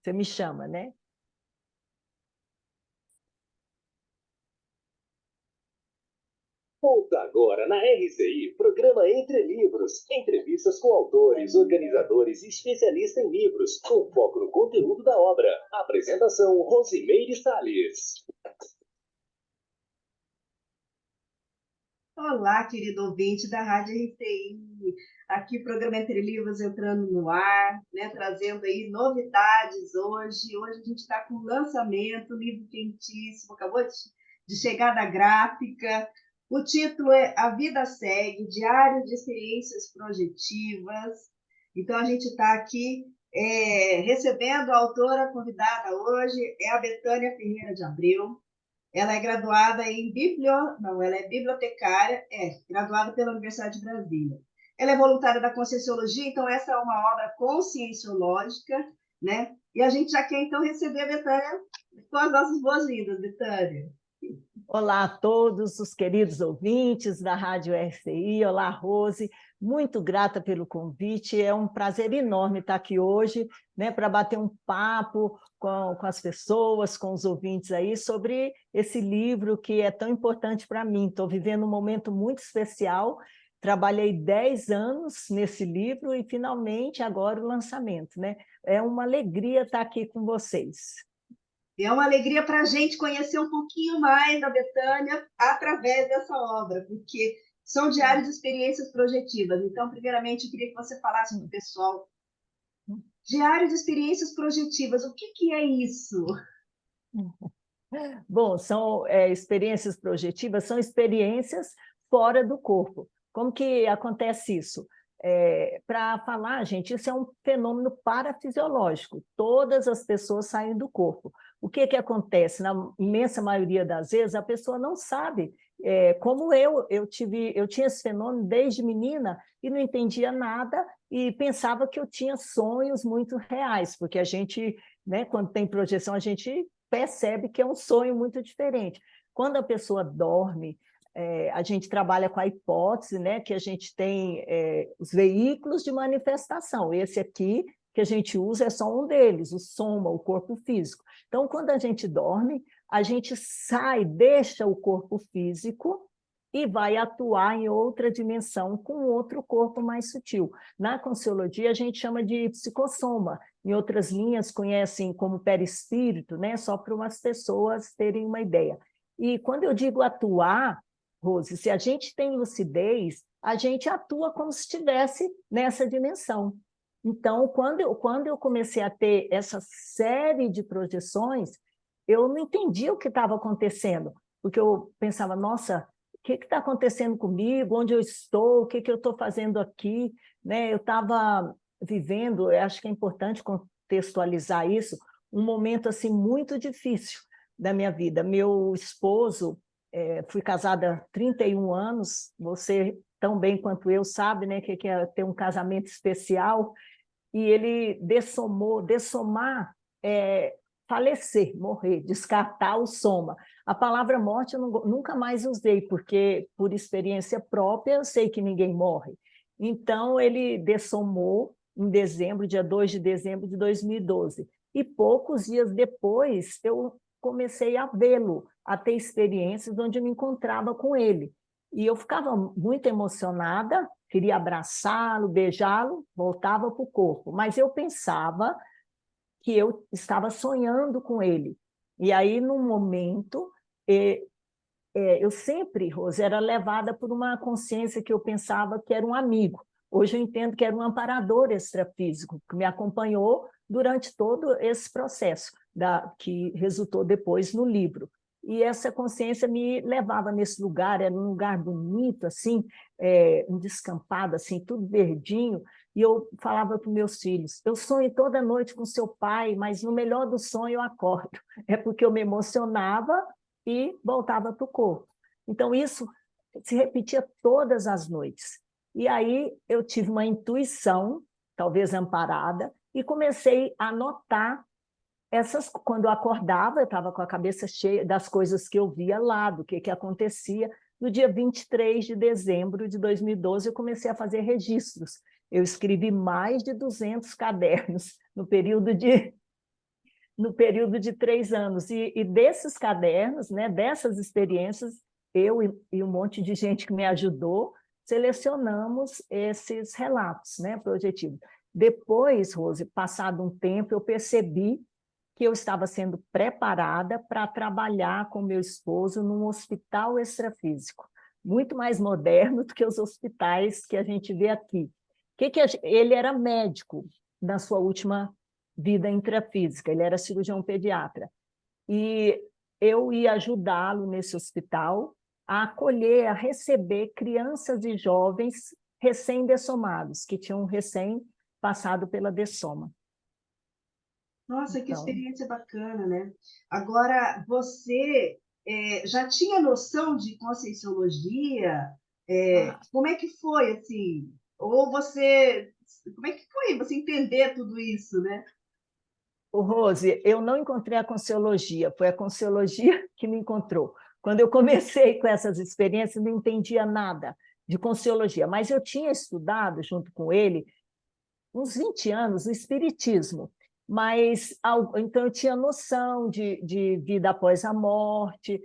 Você me chama, né? Ouça agora na RCI, programa Entre Livros. Entrevistas com autores, organizadores e especialistas em livros, com foco no conteúdo da obra. Apresentação, Rosimeire Salles. Olá, querido ouvinte da Rádio RCI. Aqui, programa Entre Livros entrando no ar, né, trazendo aí novidades hoje. Hoje a gente está com lançamento, livro quentíssimo, acabou de chegar da gráfica. O título é A Vida Segue, Diário de Experiências Projetivas. Então, a gente está aqui recebendo a autora convidada hoje, é a Betânia Ferreira de Abreu. Ela é graduada em ela é bibliotecária, graduada pela Universidade de Brasília. Ela é voluntária da Conscienciologia, então essa é uma obra conscienciológica, né? E a gente já quer, então, receber a Betânia com as nossas boas-vindas, Betânia. Olá a todos os queridos ouvintes da Rádio RCI. Olá, Rose. Muito grata pelo convite. É um prazer enorme estar aqui hoje, né, para bater um papo com as pessoas, com os ouvintes aí, sobre esse livro que é tão importante para mim. Estou vivendo um momento muito especial. Trabalhei 10 anos nesse livro e, finalmente, agora o lançamento, né? É uma alegria estar aqui com vocês. É uma alegria para a gente conhecer um pouquinho mais da Betânia através dessa obra, porque são diários de experiências projetivas. Então, primeiramente, eu queria que você falasse para o pessoal. Diário de experiências projetivas, o que é isso? Bom, são experiências projetivas, são experiências fora do corpo. Como que acontece isso? Para falar, gente, isso é um fenômeno parafisiológico. Todas as pessoas saem do corpo. O que acontece? Na imensa maioria das vezes, a pessoa não sabe. Como eu tinha esse fenômeno desde menina e não entendia nada e pensava que eu tinha sonhos muito reais, porque a gente, né, quando tem projeção, a gente percebe que é um sonho muito diferente. Quando a pessoa dorme, a gente trabalha com a hipótese, né, que a gente tem os veículos de manifestação. Esse aqui que a gente usa é só um deles, o soma, o corpo físico. Então, quando a gente dorme, a gente sai, deixa o corpo físico e vai atuar em outra dimensão com outro corpo mais sutil. Na Conscienciologia, a gente chama de psicossoma. Em outras linhas, conhecem como perispírito, né? Só para umas pessoas terem uma ideia. E quando eu digo atuar, Rose, se a gente tem lucidez, a gente atua como se estivesse nessa dimensão. Então, quando eu comecei a ter essa série de projeções, eu não entendia o que estava acontecendo, porque eu pensava, nossa, o que está acontecendo comigo? Onde eu estou? O que eu estou fazendo aqui? Né? Eu estava vivendo, eu acho que é importante contextualizar isso, um momento assim muito difícil da minha vida. Meu esposo, fui casada há 31 anos, você tão bem quanto eu sabe, né, que é ter um casamento especial, e ele dessomar, falecer, morrer, descartar o soma. A palavra morte eu nunca mais usei, porque, por experiência própria, eu sei que ninguém morre. Então, ele dessomou em dezembro, dia 2 de dezembro de 2012. E poucos dias depois, eu comecei a vê-lo, a ter experiências onde eu me encontrava com ele. E eu ficava muito emocionada, queria abraçá-lo, beijá-lo, voltava para o corpo. Mas eu pensava que eu estava sonhando com ele. E aí, num momento, eu sempre, Rose, era levada por uma consciência que eu pensava que era um amigo. Hoje eu entendo que era um amparador extrafísico, que me acompanhou durante todo esse processo, que resultou depois no livro. E essa consciência me levava nesse lugar, era um lugar bonito, assim, um descampado, assim, tudo verdinho, e eu falava para os meus filhos, eu sonho toda noite com seu pai, mas no melhor do sonho eu acordo. É porque eu me emocionava e voltava para o corpo. Então, isso se repetia todas as noites. E aí eu tive uma intuição, talvez amparada, e comecei a notar quando eu acordava, eu estava com a cabeça cheia das coisas que eu via lá, do que acontecia. No dia 23 de dezembro de 2012, eu comecei a fazer registros. Eu escrevi mais de 200 cadernos no período de no período de 3 anos. E desses cadernos, né, dessas experiências, eu e um monte de gente que me ajudou, selecionamos esses relatos, né, projetivos. Depois, Rose, passado um tempo, eu percebi que eu estava sendo preparada para trabalhar com meu esposo num hospital extrafísico, muito mais moderno do que os hospitais que a gente vê aqui. Ele era médico na sua última vida intrafísica, ele era cirurgião pediatra. E eu ia ajudá-lo nesse hospital a acolher, a receber crianças e jovens recém-dessomados, que tinham recém passado pela dessoma. Nossa, que Então, experiência bacana, né? Agora, você já tinha noção de Conscienciologia? Como é que foi, assim? Ou você... Como é que foi você entender tudo isso, né? Rose, eu não encontrei a Conscienciologia, foi a Conscienciologia que me encontrou. Quando eu comecei com essas experiências, não entendia nada de Conscienciologia, mas eu tinha estudado, junto com ele, uns 20 anos, o Espiritismo. Mas, então, eu tinha noção de vida após a morte,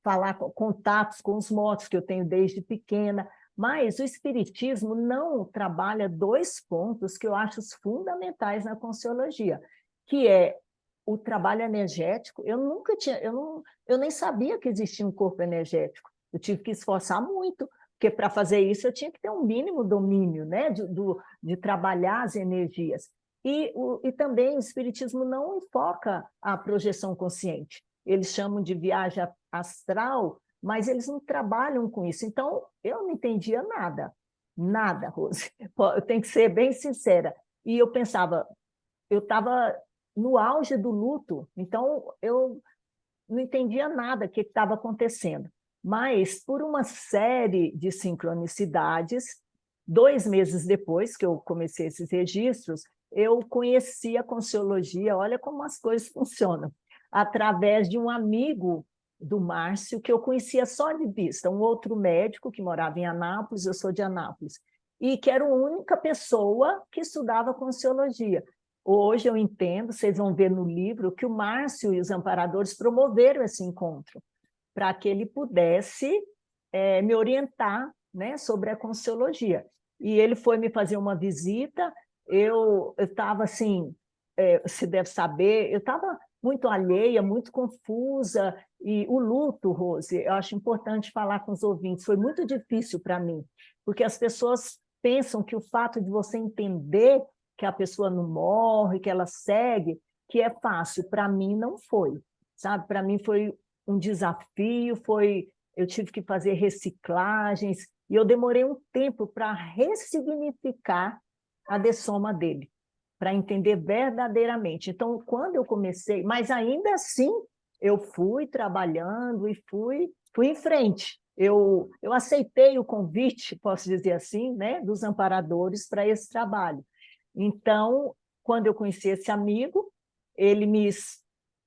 falar contatos com os mortos, que eu tenho desde pequena, mas o Espiritismo não trabalha 2 pontos que eu acho fundamentais na Conscienciologia, que é o trabalho energético. Eu nunca tinha, eu nem sabia que existia um corpo energético. Eu tive que esforçar muito, porque para fazer isso eu tinha que ter um mínimo domínio, né, de trabalhar as energias. E também o Espiritismo não enfoca a projeção consciente. Eles chamam de viagem astral, mas eles não trabalham com isso. Então, eu não entendia nada, Rose. Eu tenho que ser bem sincera. E eu pensava, eu estava no auge do luto, então eu não entendia nada do que estava acontecendo. Mas, por uma série de sincronicidades, 2 meses depois que eu comecei esses registros, eu conheci a Conscienciologia, olha como as coisas funcionam, através de um amigo do Márcio, que eu conhecia só de vista, um outro médico que morava em Anápolis, eu sou de Anápolis, e que era a única pessoa que estudava Conscienciologia. Hoje eu entendo, vocês vão ver no livro, que o Márcio e os amparadores promoveram esse encontro, para que ele pudesse me orientar, né, sobre a Conscienciologia. E ele foi me fazer uma visita, eu estava assim, você deve saber, eu estava muito alheia, muito confusa, e o luto, Rose, eu acho importante falar com os ouvintes, foi muito difícil para mim, porque as pessoas pensam que o fato de você entender que a pessoa não morre, que ela segue, que é fácil. Para mim não foi, sabe? Para mim foi um desafio, eu tive que fazer reciclagens, e eu demorei um tempo para ressignificar a dessoma dele, para entender verdadeiramente. Então, quando eu comecei, mas ainda assim, eu fui trabalhando e fui em frente. Eu aceitei o convite, posso dizer assim, né, dos amparadores para esse trabalho. Então, quando eu conheci esse amigo, ele me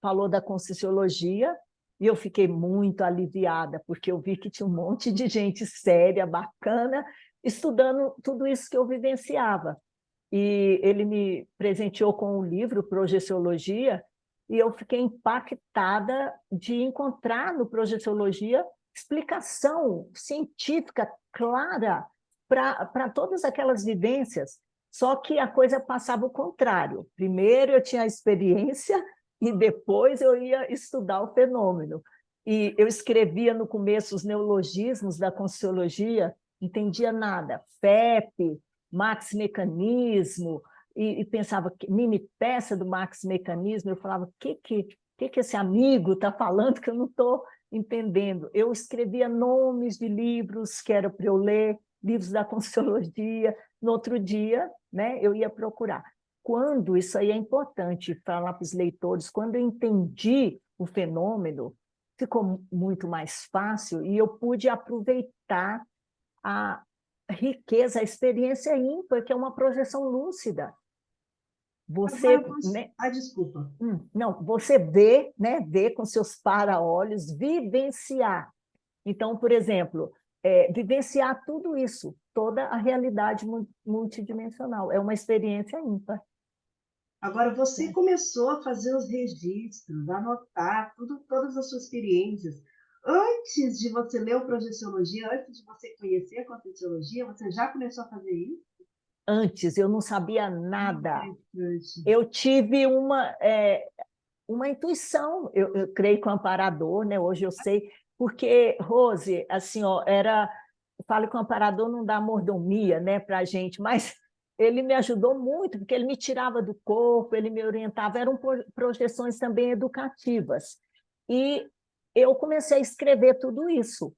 falou da Conscienciologia e eu fiquei muito aliviada, porque eu vi que tinha um monte de gente séria, bacana, estudando tudo isso que eu vivenciava. E ele me presenteou com um livro, Projeciologia, e eu fiquei impactada de encontrar no Projeciologia explicação científica clara para todas aquelas vivências. Só que a coisa passava o contrário. Primeiro eu tinha a experiência e depois eu ia estudar o fenômeno. E eu escrevia no começo os neologismos da Conscienciologia, não entendia nada. FEP, Max Mecanismo, e pensava, mini peça do Max Mecanismo, eu falava, o que esse amigo está falando que eu não estou entendendo? Eu escrevia nomes de livros que era para eu ler, livros da Conscienciologia, no outro dia, né, eu ia procurar. Quando, isso aí é importante falar para os leitores, quando eu entendi o fenômeno, ficou muito mais fácil e eu pude aproveitar a riqueza, a experiência ímpar, que é uma projeção lúcida. Você, Agora, né? desculpa. Não, você vê, né? Vê com seus para-olhos, vivenciar. Então, por exemplo, vivenciar tudo isso, toda a realidade multidimensional, é uma experiência ímpar. Agora, você começou a fazer os registros, a anotar todas as suas experiências. Antes de você ler o Projeciologia, antes de você conhecer a Conscienciologia, você já começou a fazer isso? Antes, eu não sabia nada. Interessante. Eu tive uma intuição, eu creio que o amparador, né? Hoje eu sei, porque, Rose, assim, ó, eu falo que o amparador não dá mordomia, né, para a gente, mas ele me ajudou muito, porque ele me tirava do corpo, ele me orientava, eram projeções também educativas. E eu comecei a escrever tudo isso,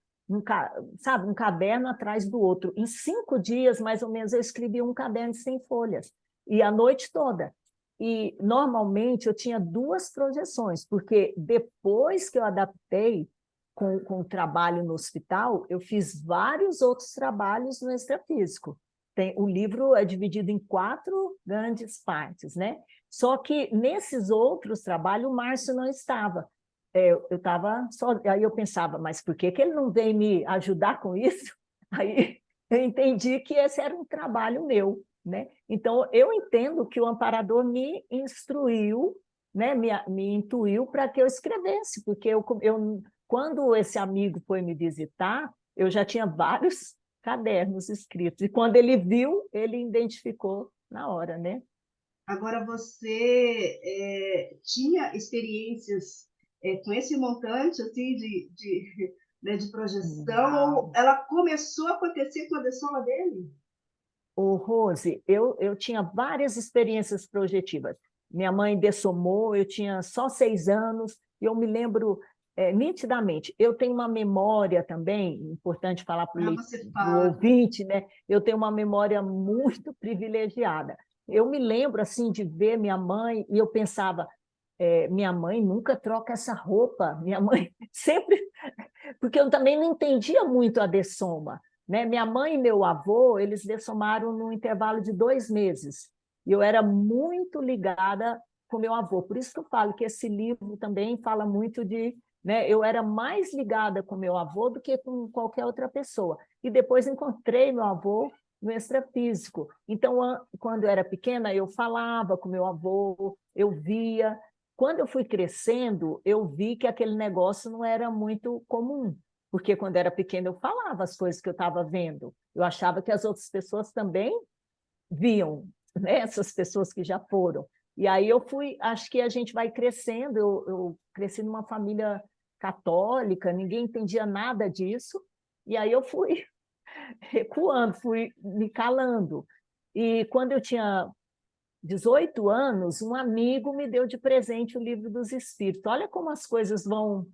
sabe, um caderno atrás do outro. Em 5 dias, mais ou menos, eu escrevi um caderno de 100 folhas, e a noite toda. E, normalmente, eu tinha 2 projeções, porque depois que eu adaptei com o trabalho no hospital, eu fiz vários outros trabalhos no extrafísico. O livro é dividido em 4 grandes partes, né? Só que nesses outros trabalhos, o Márcio não estava. Eu estava só. Aí eu pensava, mas por que ele não veio me ajudar com isso? Aí eu entendi que esse era um trabalho meu, né? Então, eu entendo que o amparador me instruiu, né? Me intuiu para que eu escrevesse, porque quando esse amigo foi me visitar, eu já tinha vários cadernos escritos, e quando ele viu, ele identificou na hora, né? Agora, você tinha experiências com esse montante assim, né, de projeção, ou ela começou a acontecer com a dessola dele? Ô, Rose, eu tinha várias experiências projetivas. Minha mãe dessomou, eu tinha só 6 anos, e eu me lembro nitidamente. Eu tenho uma memória também, importante falar para Você o fala. ouvinte, né? Eu tenho uma memória muito privilegiada. Eu me lembro assim de ver minha mãe e eu pensava, minha mãe nunca troca essa roupa, minha mãe sempre, porque eu também não entendia muito a dessoma, né? Minha mãe e meu avô, eles dessomaram no intervalo de 2 meses, e eu era muito ligada com meu avô, por isso que eu falo que esse livro também fala muito de, né? Eu era mais ligada com meu avô do que com qualquer outra pessoa, e depois encontrei meu avô no extrafísico, então, quando eu era pequena, eu falava com meu avô, eu via. Quando eu fui crescendo, eu vi que aquele negócio não era muito comum, porque quando eu era pequena eu falava as coisas que eu estava vendo. Eu achava que as outras pessoas também viam, né? Essas pessoas que já foram. E aí eu fui, acho que a gente vai crescendo, eu cresci numa família católica, ninguém entendia nada disso, e aí eu fui recuando, fui me calando. E quando eu tinha 18 anos, um amigo me deu de presente o Livro dos Espíritos. Olha como as coisas vão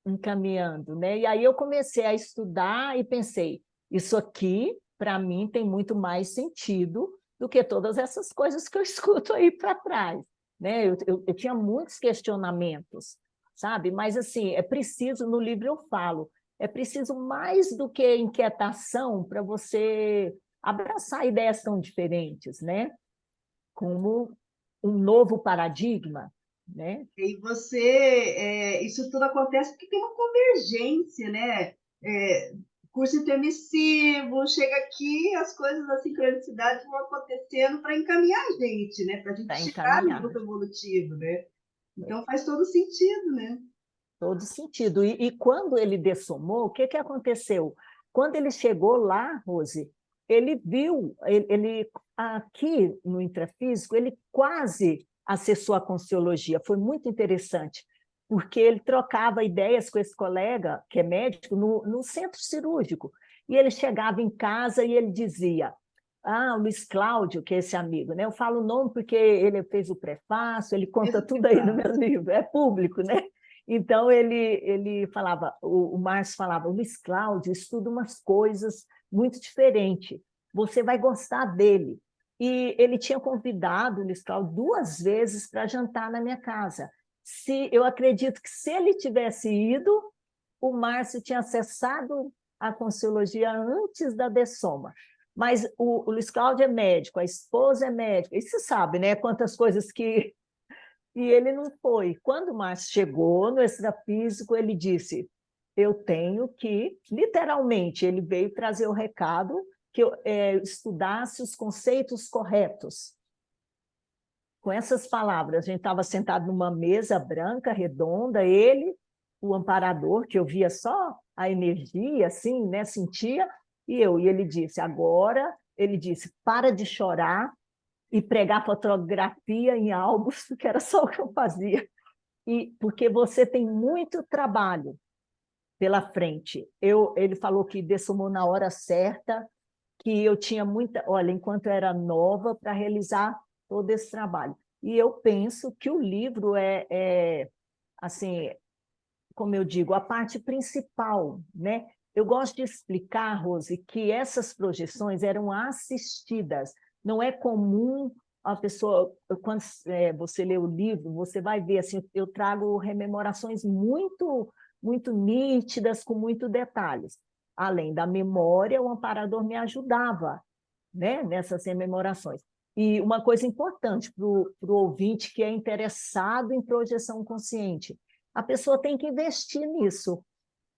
encaminhando, né? E aí eu comecei a estudar e pensei, isso aqui, para mim, tem muito mais sentido do que todas essas coisas que eu escuto aí para trás, né? Eu tinha muitos questionamentos, sabe? Mas, assim, é preciso, no livro eu falo, é preciso mais do que inquietação para você abraçar ideias tão diferentes, né? Como um novo paradigma, né? E isso tudo acontece porque tem uma convergência, né? Curso intermissivo, chega aqui, as coisas, as sincronicidades vão acontecendo para encaminhar a gente, né? Para a gente Está chegar no encaminhado. grupo evolutivo, né? Então faz todo sentido, né? Todo sentido. E quando ele dessomou, o que, que aconteceu? Quando ele chegou lá, Rose, ele viu, aqui no intrafísico, ele quase acessou a Conscienciologia. Foi muito interessante, porque ele trocava ideias com esse colega, que é médico, no centro cirúrgico. E ele chegava em casa e ele dizia, o Luiz Cláudio, que é esse amigo, né? Eu falo o nome porque ele fez o prefácio, ele conta Mesmo que tudo aí no meu faça. livro, é público, né? Então, ele falava, o Márcio falava, o Luiz Cláudio estuda umas coisas muito diferentes, você vai gostar dele. E ele tinha convidado o Luiz Cláudio 2 vezes para jantar na minha casa. Eu acredito que se ele tivesse ido, o Márcio tinha acessado a Conscienciologia antes da dessoma. Mas o Luiz Cláudio é médico, a esposa é médica, e você sabe, né, quantas coisas que e ele não foi. Quando o Márcio chegou no extrafísico, ele disse, eu tenho que, literalmente, ele veio trazer o recado que eu estudasse os conceitos corretos. com essas palavras. A gente estava sentado numa mesa branca, redonda, ele, o amparador, que eu via só a energia, assim, né, sentia, e eu. E ele disse, agora, ele disse, para de chorar e pregar fotografia em álbuns, que era só o que eu fazia. E porque você tem muito trabalho pela frente. Ele falou que dessomou na hora certa, que eu tinha muita, olha, enquanto eu era nova, para realizar todo esse trabalho. E eu penso que o livro assim, como eu digo, a parte principal, né? Eu gosto de explicar, Rose, que essas projeções eram assistidas. Não é comum a pessoa, quando você lê o livro, você vai ver, assim, eu trago rememorações muito nítidas, com muitos detalhes. Além da memória, o amparador me ajudava, né, nessas rememorações. E uma coisa importante para o ouvinte que é interessado em projeção consciente, a pessoa tem que investir nisso,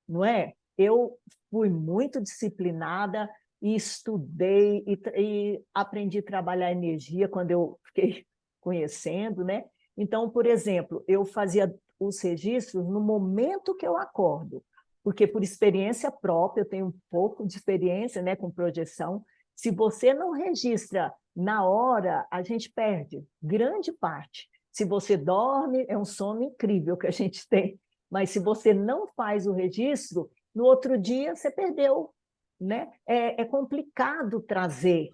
não é? Eu fui muito disciplinada e estudei e aprendi a trabalhar energia quando eu fiquei conhecendo, né? Então, por exemplo, eu fazia os registros no momento que eu acordo, porque por experiência própria, eu tenho um pouco de experiência, né, com projeção. Se você não registra na hora, a gente perde grande parte. Se você dorme, é um sono incrível que a gente tem, mas se você não faz o registro, no outro dia você perdeu, né? É complicado trazer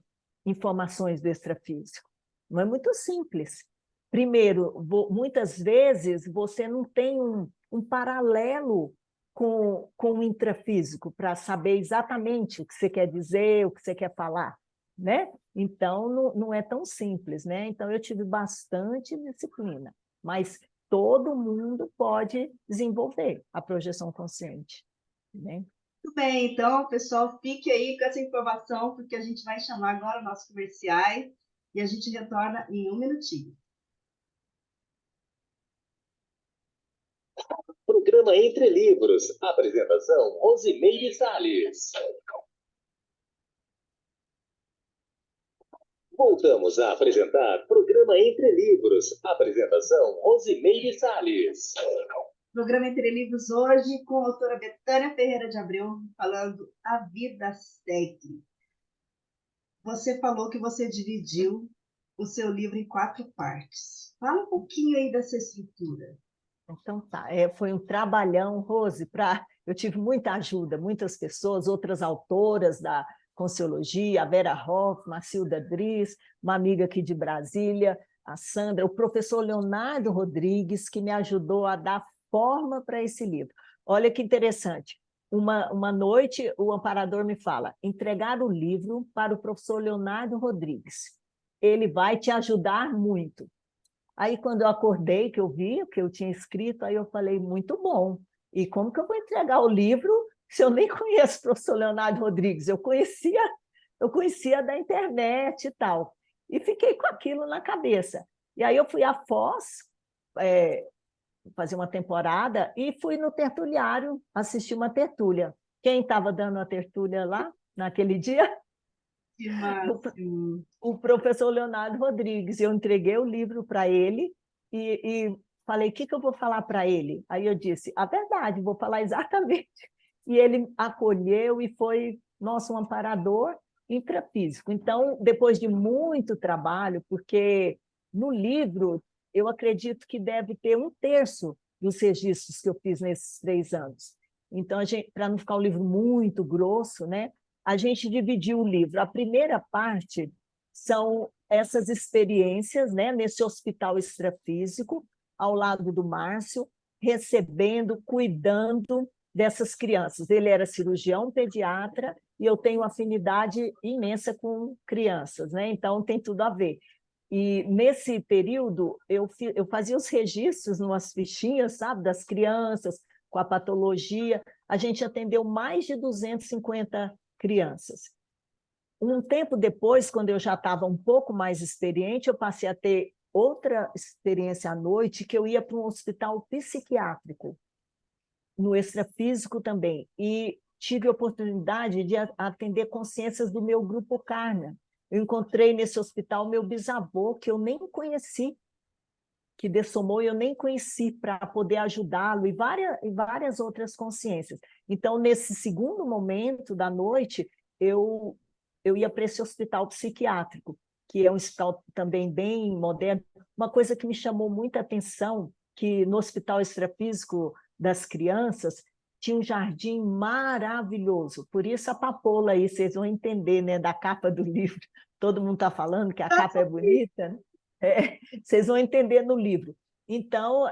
informações do extrafísico, não é muito simples. Primeiro, muitas vezes você não tem um paralelo com o intrafísico para saber exatamente o que você quer dizer, o que você quer falar, né? Então, não é tão simples, né? Então, eu tive bastante disciplina, mas todo mundo pode desenvolver a projeção consciente, né? Muito bem, então, pessoal, fique aí com essa informação, porque a gente vai chamar agora nossos comerciais e a gente retorna em um minutinho. Programa Entre Livros. Apresentação, Rosimeire Salles. Voltamos a apresentar Programa Entre Livros. Apresentação, Rosimeire Salles. Programa Entre Livros hoje com a autora Betânia Ferreira de Abreu, falando A Vida Segue. Você falou que você dividiu o seu livro em 4 partes. Fala um pouquinho aí dessa estrutura. Então tá, foi um trabalhão, Rose, eu tive muita ajuda, muitas pessoas, outras autoras da Consciologia, a Vera Hoffmann, a Cilda Dries, uma amiga aqui de Brasília, a Sandra, o professor Leonardo Rodrigues, que me ajudou a dar forma para esse livro. Olha que interessante, uma noite o amparador me fala, entregar o livro para o professor Leonardo Rodrigues, ele vai te ajudar muito. Aí, quando eu acordei, que eu vi o que eu tinha escrito, aí eu falei, muito bom. E como que eu vou entregar o livro se eu nem conheço o professor Leonardo Rodrigues? Eu conhecia da internet e tal. E fiquei com aquilo na cabeça. E aí eu fui à Foz, fazer uma temporada, e fui no tertuliário assistir uma tertúlia. Quem estava dando a tertúlia lá, naquele dia? Que máximo! O professor Leonardo Rodrigues. Eu entreguei o livro para ele e falei, o que eu vou falar para ele? Aí eu disse, a verdade, vou falar exatamente. E ele acolheu e foi, nosso um amparador intrafísico. Então, depois de muito trabalho, porque no livro eu acredito que deve ter 1/3 dos registros que eu fiz nesses 3 anos. Então, para não ficar um livro muito grosso, né, a gente dividiu o livro. A primeira parte são essas experiências, né, nesse hospital extrafísico, ao lado do Márcio, recebendo, cuidando dessas crianças. Ele era cirurgião pediatra e eu tenho afinidade imensa com crianças, né? Então tem tudo a ver. E nesse período eu fazia os registros numas fichinhas, sabe, das crianças, com a patologia. A gente atendeu mais de 250 crianças. Um tempo depois, quando eu já estava um pouco mais experiente, eu passei a ter outra experiência à noite, que eu ia para um hospital psiquiátrico, no extrafísico também, e tive a oportunidade de atender consciências do meu grupo Karna. Eu encontrei nesse hospital meu bisavô, que eu nem conheci, que dessomou, eu nem conheci, para poder ajudá-lo, e várias outras consciências. Então, nesse segundo momento da noite, eu ia para esse hospital psiquiátrico, que é um hospital também bem moderno. Uma coisa que me chamou muita atenção, que no hospital extrafísico das crianças tinha um jardim maravilhoso. Por isso a papoula aí, vocês vão entender, né, da capa do livro. Todo mundo está falando que a capa é bonita, né? Vocês vão entender no livro. Então,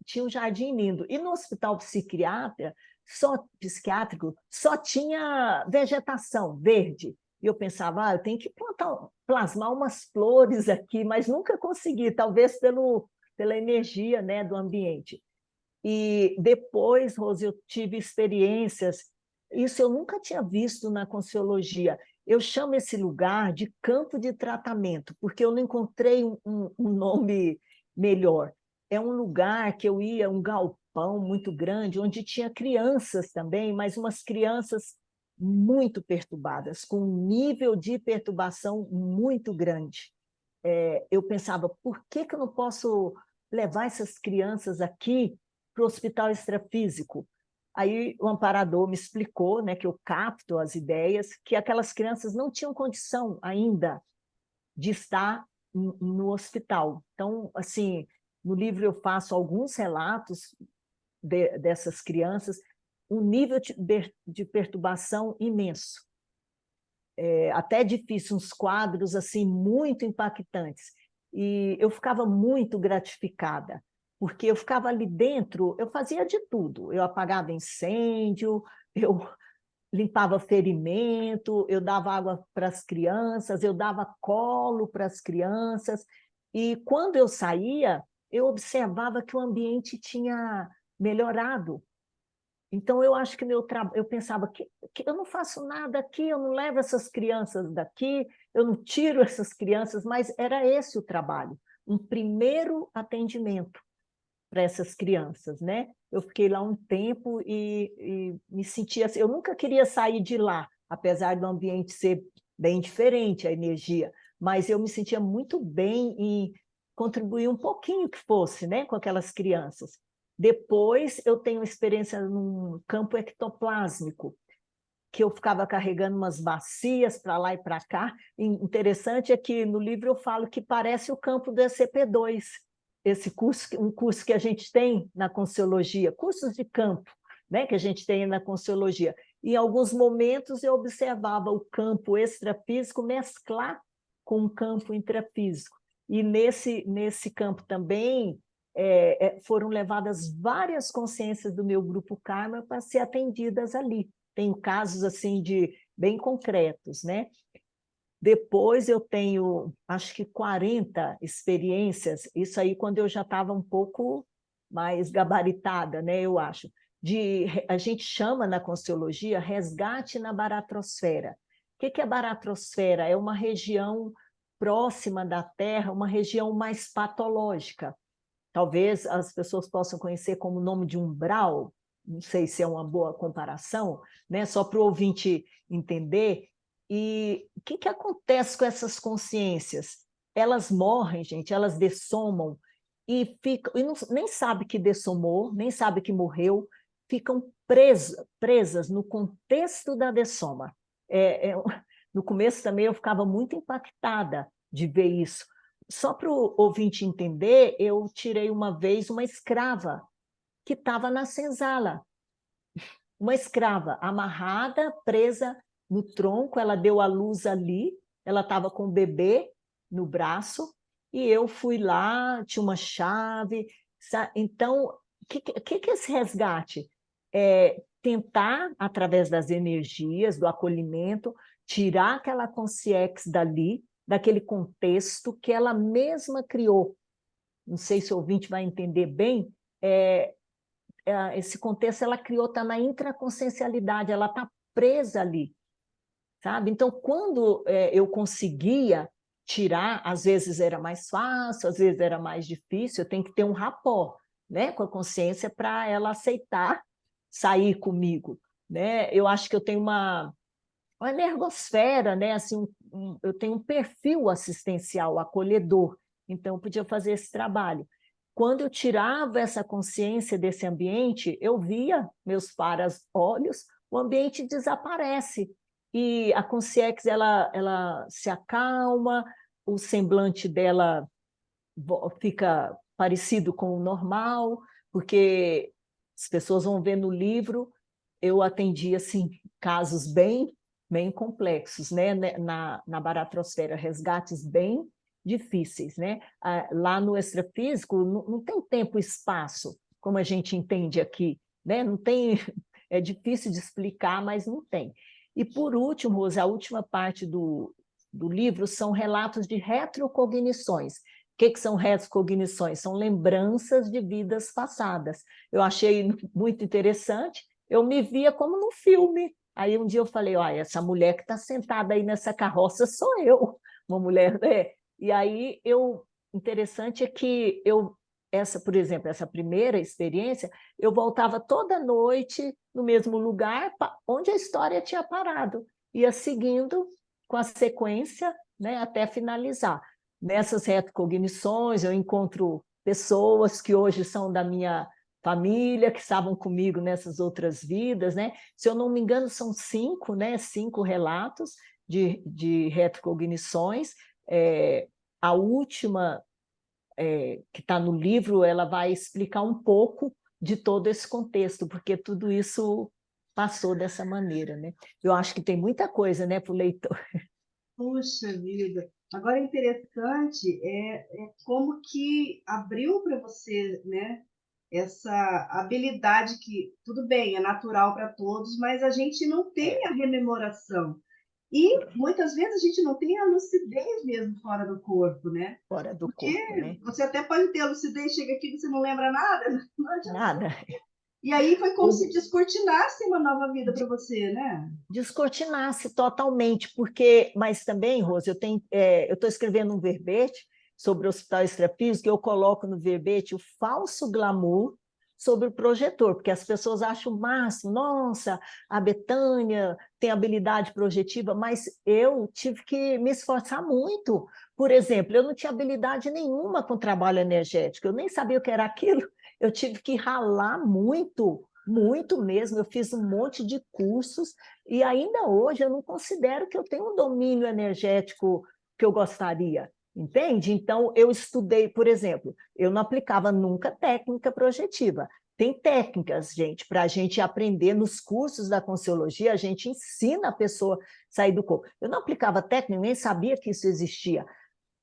tinha um jardim lindo. E no hospital psiquiátrico só tinha vegetação verde. E eu pensava, eu tenho que plasmar umas flores aqui, mas nunca consegui, talvez pela energia, né, do ambiente. E depois, Rose, eu tive experiências, isso eu nunca tinha visto na Conscienciologia. Eu chamo esse lugar de campo de tratamento, porque eu não encontrei um nome melhor. É um lugar que eu ia, um galpão muito grande, onde tinha crianças também, mas umas crianças muito perturbadas, com um nível de perturbação muito grande. Eu pensava, por que eu não posso levar essas crianças aqui para o hospital extrafísico? Aí o amparador me explicou, né, que eu capto as ideias, que aquelas crianças não tinham condição ainda de estar no hospital. Então, assim, no livro eu faço alguns relatos dessas crianças, um nível de perturbação imenso. Até difícil, uns quadros assim muito impactantes. E eu ficava muito gratificada, porque eu ficava ali dentro, eu fazia de tudo. Eu apagava incêndio, eu limpava ferimento, eu dava água para as crianças, eu dava colo para as crianças. E quando eu saía, eu observava que o ambiente tinha melhorado. Então, eu acho que eu pensava que eu não faço nada aqui, eu não levo essas crianças daqui, eu não tiro essas crianças, mas era esse o trabalho, um primeiro atendimento para essas crianças, né? Eu fiquei lá um tempo e me sentia assim, eu nunca queria sair de lá, apesar do ambiente ser bem diferente, a energia, mas eu me sentia muito bem em contribuir um pouquinho que fosse, né, com aquelas crianças. Depois, eu tenho experiência num campo ectoplásmico, que eu ficava carregando umas bacias para lá e para cá. E interessante é que no livro eu falo que parece o campo do ECP2, esse curso, um curso que a gente tem na Conscienciologia, cursos de campo, né, que a gente tem na Conscienciologia. Em alguns momentos eu observava o campo extrafísico mesclar com o campo intrafísico. E nesse campo também foram levadas várias consciências do meu grupo Karma para ser atendidas ali. Tenho casos assim bem concretos, né? Depois eu tenho, acho que 40 experiências, isso aí quando eu já estava um pouco mais gabaritada, né, eu acho. A gente chama na Conscienciologia resgate na baratrosfera. O que é baratrosfera? É uma região próxima da Terra, uma região mais patológica. Talvez as pessoas possam conhecer como o nome de umbral, não sei se é uma boa comparação, né? Só para o ouvinte entender. E o que acontece com essas consciências? Elas morrem, gente, elas dessomam e ficam, nem sabe que dessomou, nem sabe que morreu, ficam presas no contexto da dessoma. No começo também eu ficava muito impactada de ver isso. Só para o ouvinte entender, eu tirei uma vez uma escrava que estava na senzala. Uma escrava amarrada, presa no tronco, ela deu à luz ali, ela estava com o bebê no braço, e eu fui lá, tinha uma chave. Então, o que é esse resgate? É tentar, através das energias, do acolhimento, tirar aquela consciência dali, daquele contexto que ela mesma criou. Não sei se o ouvinte vai entender bem, esse contexto ela criou, está na intraconsciencialidade, ela está presa ali, sabe? Então, quando eu conseguia tirar, às vezes era mais fácil, às vezes era mais difícil, eu tenho que ter um rapport, né, com a consciência para ela aceitar sair comigo, né? Eu acho que eu tenho a energosfera, né? Assim, eu tenho um perfil assistencial, acolhedor, então eu podia fazer esse trabalho. Quando eu tirava essa consciência desse ambiente, eu via meus para-olhos, o ambiente desaparece. E a consciência ela se acalma, o semblante dela fica parecido com o normal, porque as pessoas vão ver no livro, eu atendi assim, casos bem complexos, né? Na baratrosfera, resgates bem difíceis, né? Lá no extrafísico não tem tempo e espaço, como a gente entende aqui, né? Não tem, é difícil de explicar, mas não tem. E por último, Rosa, a última parte do livro são relatos de retrocognições. O que são retrocognições? São lembranças de vidas passadas. Eu achei muito interessante, eu me via como num filme. Aí um dia eu falei, olha, essa mulher que está sentada aí nessa carroça sou eu, uma mulher, né? E aí interessante é que por exemplo, essa primeira experiência, eu voltava toda noite no mesmo lugar onde a história tinha parado, ia seguindo com a sequência, né, até finalizar. Nessas retrocognições, eu encontro pessoas que hoje são da minha família, que estavam comigo nessas outras vidas, né? Se eu não me engano, são 5, né? 5 relatos de retrocognições. A última, que está no livro, ela vai explicar um pouco de todo esse contexto, porque tudo isso passou dessa maneira, né? Eu acho que tem muita coisa, né, para o leitor. Puxa vida! Agora, interessante como que abriu para você, né, essa habilidade que, tudo bem, é natural para todos, mas a gente não tem a rememoração. E muitas vezes a gente não tem a lucidez mesmo fora do corpo, né? Fora do Porque corpo, né? você até pode ter a lucidez, chega aqui e você não lembra nada, não adianta. Nada. E aí foi como se descortinasse uma nova vida para você, né? Descortinasse totalmente, mas também, Rose, eu estou escrevendo um verbete sobre o hospital extrafísico, eu coloco no verbete o falso glamour sobre o projetor, porque as pessoas acham o máximo, nossa, a Betânia tem habilidade projetiva, mas eu tive que me esforçar muito. Por exemplo, eu não tinha habilidade nenhuma com trabalho energético, eu nem sabia o que era aquilo, eu tive que ralar muito, muito mesmo, eu fiz um monte de cursos, e ainda hoje eu não considero que eu tenho um domínio energético que eu gostaria, entende? Então, eu estudei, por exemplo, eu não aplicava nunca técnica projetiva. Tem técnicas, gente, para a gente aprender nos cursos da Conscienciologia, a gente ensina a pessoa a sair do corpo. Eu não aplicava técnica, nem sabia que isso existia.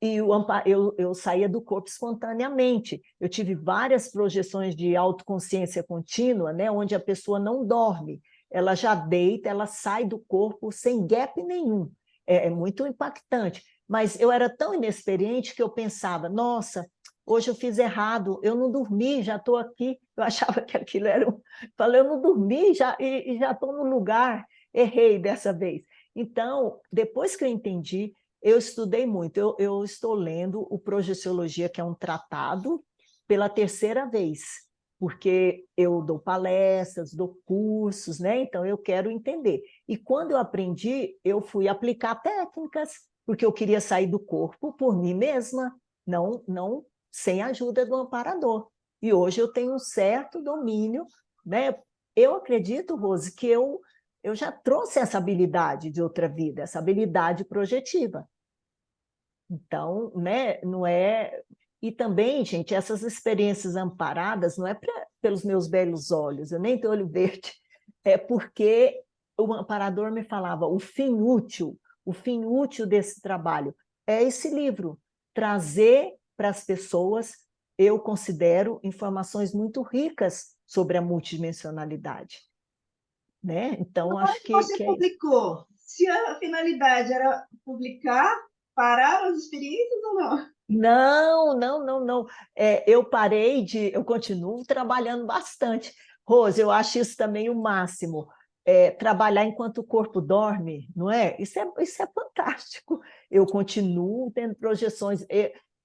E eu saía do corpo espontaneamente. Eu tive várias projeções de autoconsciência contínua, né, onde a pessoa não dorme, ela já deita, ela sai do corpo sem gap nenhum. É muito impactante. Mas eu era tão inexperiente que eu pensava, nossa, hoje eu fiz errado, eu não dormi, já estou aqui. Eu achava que aquilo era Falei, eu não dormi e já estou no lugar, errei dessa vez. Então, depois que eu entendi, eu estudei muito. Eu estou lendo o Projeciologia, que é um tratado, pela terceira vez, porque eu dou palestras, dou cursos, né? Então eu quero entender. E quando eu aprendi, eu fui aplicar técnicas, porque eu queria sair do corpo por mim mesma, não sem a ajuda do amparador. E hoje eu tenho um certo domínio, né? Eu acredito, Rose, que eu já trouxe essa habilidade de outra vida, essa habilidade projetiva. Então, né, não é... E também, gente, essas experiências amparadas não é pelos meus belos olhos, eu nem tenho olho verde, é porque o amparador me falava, o fim útil desse trabalho é esse livro, trazer para as pessoas, eu considero, informações muito ricas sobre a multidimensionalidade. Né? Então, Agora acho que você que é isso. publicou, se a finalidade era publicar, parar as experiências ou não? Não. Eu continuo trabalhando bastante. Rose, eu acho isso também o máximo. Trabalhar enquanto o corpo dorme, não é? Isso é fantástico. Eu continuo tendo projeções.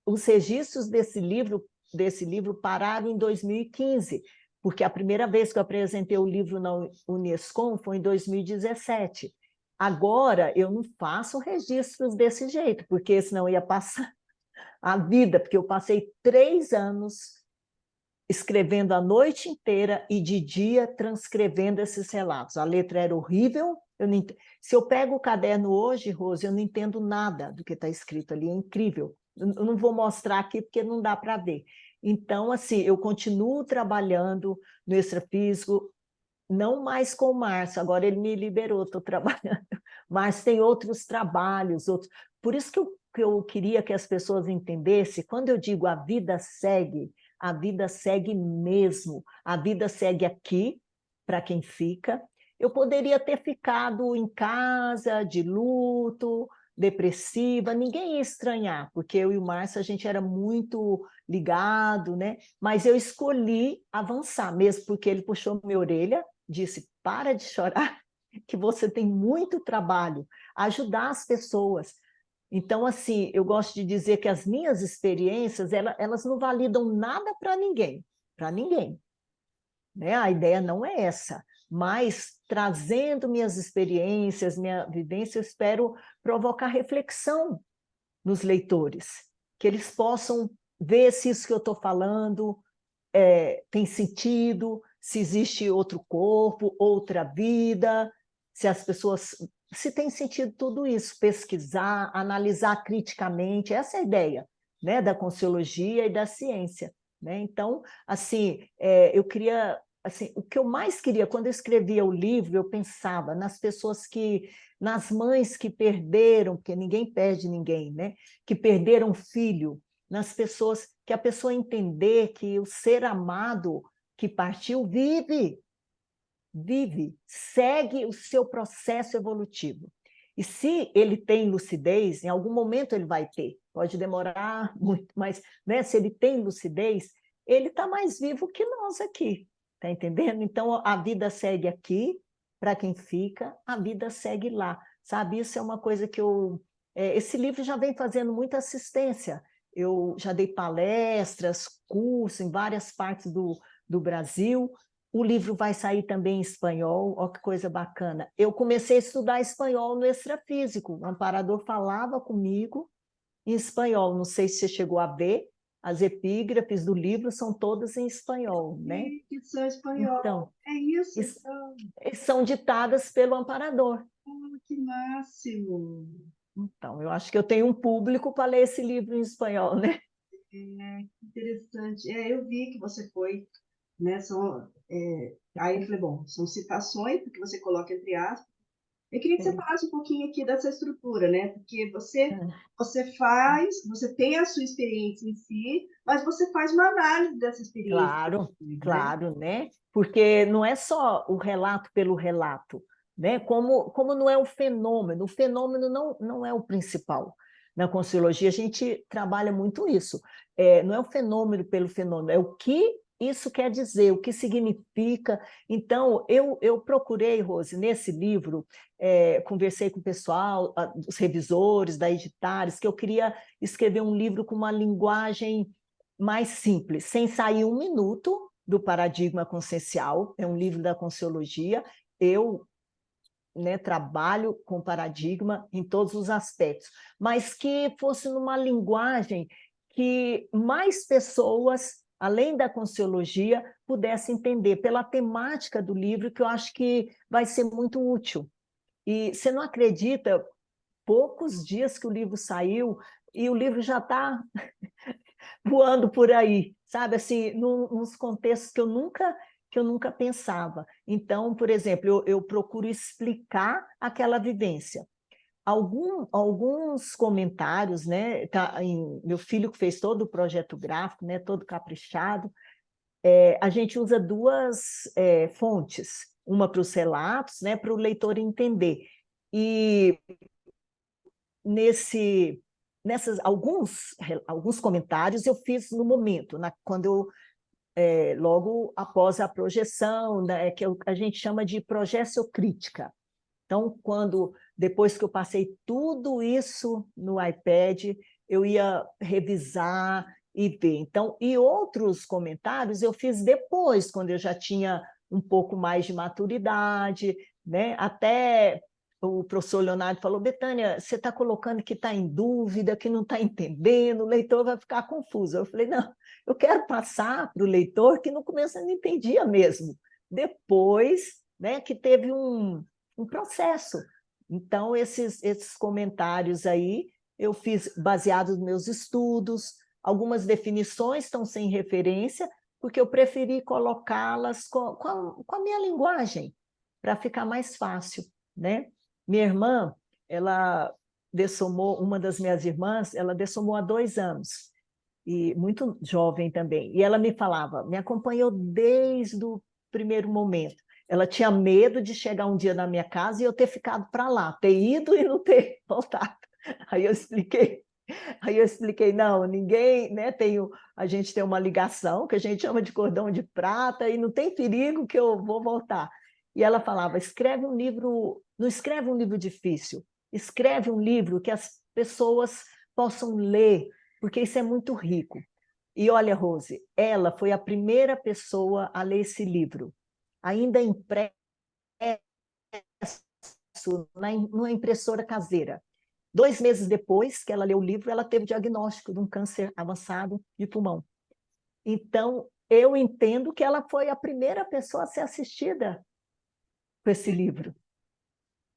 Os registros desse livro pararam em 2015, porque a primeira vez que eu apresentei o livro na Unescom foi em 2017. Agora, eu não faço registros desse jeito, porque senão eu ia passar a vida, porque eu passei 3 anos escrevendo a noite inteira e de dia transcrevendo esses relatos. A letra era horrível. Se eu pego o caderno hoje, Rose, eu não entendo nada do que está escrito ali, é incrível. Eu não vou mostrar aqui porque não dá para ver. Então, assim, eu continuo trabalhando no extrafísico, não mais com o Márcio, agora ele me liberou, estou trabalhando. Mas tem outros trabalhos, outros. Por isso que eu queria que as pessoas entendessem, quando eu digo a vida segue mesmo, a vida segue aqui, para quem fica. Eu poderia ter ficado em casa, de luto, depressiva, ninguém ia estranhar, porque eu e o Márcio, a gente era muito ligado, né? Mas eu escolhi avançar, mesmo porque ele puxou minha orelha, disse, para de chorar, que você tem muito trabalho, ajudar as pessoas. Então, assim, eu gosto de dizer que as minhas experiências, elas não validam nada para ninguém, né? A ideia não é essa, mas trazendo minhas experiências, minha vivência, eu espero provocar reflexão nos leitores, que eles possam ver se isso que eu estou falando tem sentido, se existe outro corpo, outra vida, se as pessoas... Se tem sentido tudo isso, pesquisar, analisar criticamente, essa é a ideia, né, da Consciologia e da ciência, né? Então, assim, eu queria... Assim, o que eu mais queria, quando eu escrevia o livro, eu pensava nas pessoas nas mães que perderam, porque ninguém perde ninguém, né? Que perderam filho, nas pessoas, que a pessoa entender que o ser amado que partiu vive, segue o seu processo evolutivo. E se ele tem lucidez, em algum momento ele vai ter, pode demorar muito, mas, né, se ele tem lucidez, ele está mais vivo que nós aqui, está entendendo? Então, a vida segue aqui, para quem fica, a vida segue lá, sabe? Isso é uma coisa que esse livro já vem fazendo muita assistência. Eu já dei palestras, cursos em várias partes do Brasil. O livro vai sair também em espanhol, olha que coisa bacana. Eu comecei a estudar espanhol no extrafísico, o amparador falava comigo em espanhol, não sei se você chegou a ver, as epígrafes do livro são todas em espanhol, né? Que são espanhol. Então, é isso, então. São ditadas pelo amparador. Que máximo! Então, eu acho que eu tenho um público para ler esse livro em espanhol, né? Interessante. Eu vi que você foi, né? Aí eu falei, bom, são citações, porque você coloca entre aspas. Eu queria que você falasse um pouquinho aqui dessa estrutura, né? Porque você tem a sua experiência em si, mas você faz uma análise dessa experiência. Claro, né? Porque não é só o relato pelo relato, né? Como não é o fenômeno não é o principal. Na Consciologia, a gente trabalha muito isso. Não é o fenômeno pelo fenômeno, é o que isso quer dizer, o que significa. Então, eu procurei, Rose, nesse livro, conversei com o pessoal, os revisores da Editares, que eu queria escrever um livro com uma linguagem mais simples, sem sair um minuto do paradigma consciencial, é um livro da Consciologia. Eu, né, trabalho com paradigma em todos os aspectos, mas que fosse numa linguagem que mais pessoas, além da Consciologia, pudessem entender, pela temática do livro, que eu acho que vai ser muito útil. E você não acredita, poucos dias que o livro saiu, e o livro já está voando por aí, sabe? Assim, nos contextos que eu nunca pensava. Então, por exemplo, eu procuro explicar aquela vivência. Alguns comentários, né? Meu filho que fez todo o projeto gráfico, né? Todo caprichado. A gente usa duas fontes, uma para os relatos, né? Para o leitor entender. E alguns comentários eu fiz no momento, quando eu, logo após a projeção, né, que a gente chama de projeciocrítica. Então, depois que eu passei tudo isso no iPad, eu ia revisar e ver. Então, e outros comentários eu fiz depois, quando eu já tinha um pouco mais de maturidade, né? Até o professor Leonardo falou, Betânia, você está colocando que está em dúvida, que não está entendendo, o leitor vai ficar confuso. Eu falei, não, eu quero passar para o leitor que no começo eu não entendia mesmo. Depois, né, que teve um processo. Então, esses comentários aí, eu fiz baseados nos meus estudos, algumas definições estão sem referência, porque eu preferi colocá-las com a minha linguagem, para ficar mais fácil, né? Minha irmã, ela dessomou, uma das minhas irmãs, ela dessomou há 2 anos, e muito jovem também, e ela me falava, me acompanhou desde o primeiro momento. Ela tinha medo de chegar um dia na minha casa e eu ter ficado para lá, ter ido e não ter voltado. Aí eu expliquei, não, ninguém, né, a gente tem uma ligação que a gente chama de cordão de prata e não tem perigo que eu vou voltar. E ela falava, escreve um livro, não escreve um livro difícil, escreve um livro que as pessoas possam ler, porque isso é muito rico. E olha, Rose, ela foi a primeira pessoa a ler esse livro, ainda impresso numa impressora caseira. 2 meses depois que ela leu o livro, ela teve o diagnóstico de um câncer avançado de pulmão. Então, eu entendo que ela foi a primeira pessoa a ser assistida com esse livro.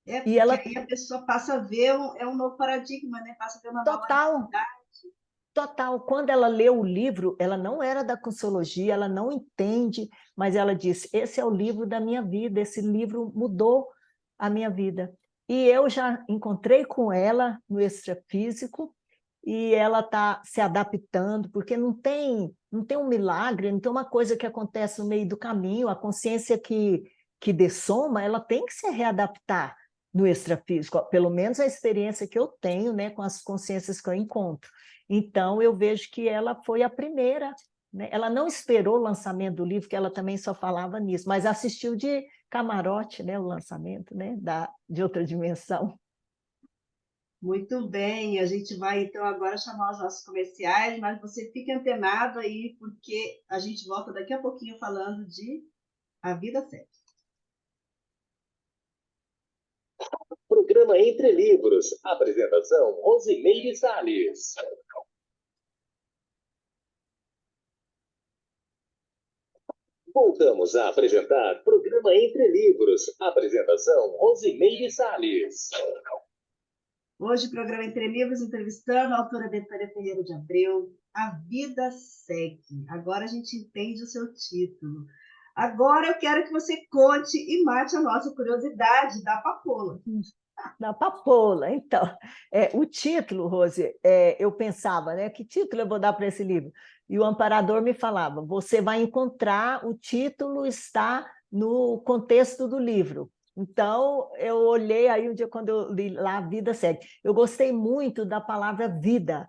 Porque e ela, aí a pessoa passa a ver um novo paradigma, né? Passa a ver uma nova necessidade. Total. Quando ela leu o livro, ela não era da Consciologia, ela não entende, mas ela disse, esse é o livro da minha vida, esse livro mudou a minha vida. E eu já encontrei com ela no extrafísico, e ela está se adaptando, porque não tem um milagre, não tem uma coisa que acontece no meio do caminho, a consciência que dessoma, ela tem que se readaptar no extrafísico, pelo menos a experiência que eu tenho, né, com as consciências que eu encontro. Então, eu vejo que ela foi a primeira, né? Ela não esperou o lançamento do livro, que ela também só falava nisso, mas assistiu de camarote, né, o lançamento, né, de outra dimensão. Muito bem, a gente vai então agora chamar os nossos comerciais, mas você fique antenado aí, porque a gente volta daqui a pouquinho falando de A Vida Segue. Programa Entre Livros. Apresentação, Rosimeire Salles. Voltamos a apresentar Programa Entre Livros. Apresentação, Rosimeire Salles. Hoje, programa Entre Livros, entrevistando a autora Betânia Ferreira de Abreu, A Vida Segue. Agora a gente entende o seu título. Agora eu quero que você conte e mate a nossa curiosidade da papoula. Da papoula, então. O título, Rose, eu pensava, né, que título eu vou dar para esse livro? E o amparador me falava, você vai encontrar, o título está no contexto do livro. Então, eu olhei aí um dia quando eu li lá, A Vida Segue. Eu gostei muito da palavra vida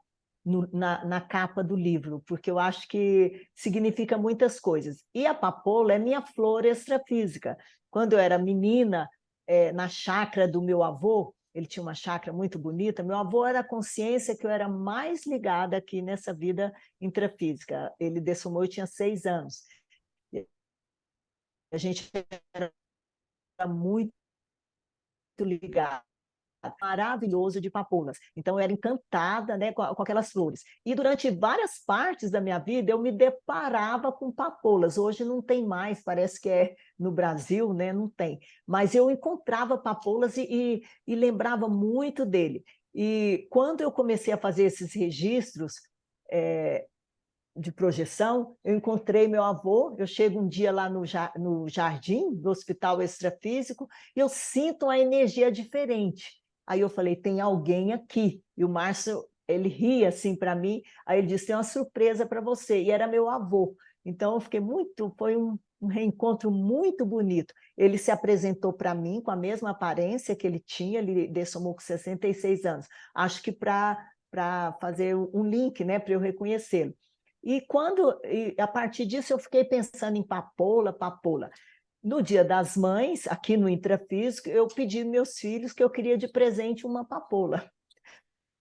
na capa do livro, porque eu acho que significa muitas coisas. E a papoula é minha flor extrafísica. Quando eu era menina, na chácara do meu avô, ele tinha uma chácara muito bonita, meu avô era a consciência que eu era mais ligada aqui nessa vida intrafísica. Ele dessomou, eu tinha 6 anos. A gente era muito ligado, maravilhoso de papoulas. Então, eu era encantada, né, com aquelas flores. E durante várias partes da minha vida, eu me deparava com papoulas. Hoje não tem mais, parece que é no Brasil, né, não tem. Mas eu encontrava papoulas e lembrava muito dele. E quando eu comecei a fazer esses registros, de projeção, eu encontrei meu avô, eu chego um dia lá no jardim do Hospital Extrafísico e eu sinto uma energia diferente. Aí eu falei, tem alguém aqui. E o Márcio, ele ria assim para mim, aí ele disse, tem uma surpresa para você. E era meu avô. Então eu fiquei foi um reencontro muito bonito. Ele se apresentou para mim com a mesma aparência que ele tinha, ele dessomou com 66 anos. Acho que para fazer um link, né, para eu reconhecê-lo. E a partir disso, eu fiquei pensando em papoula. No Dia das Mães, aqui no Intrafísico, eu pedi aos meus filhos que eu queria de presente uma papoula.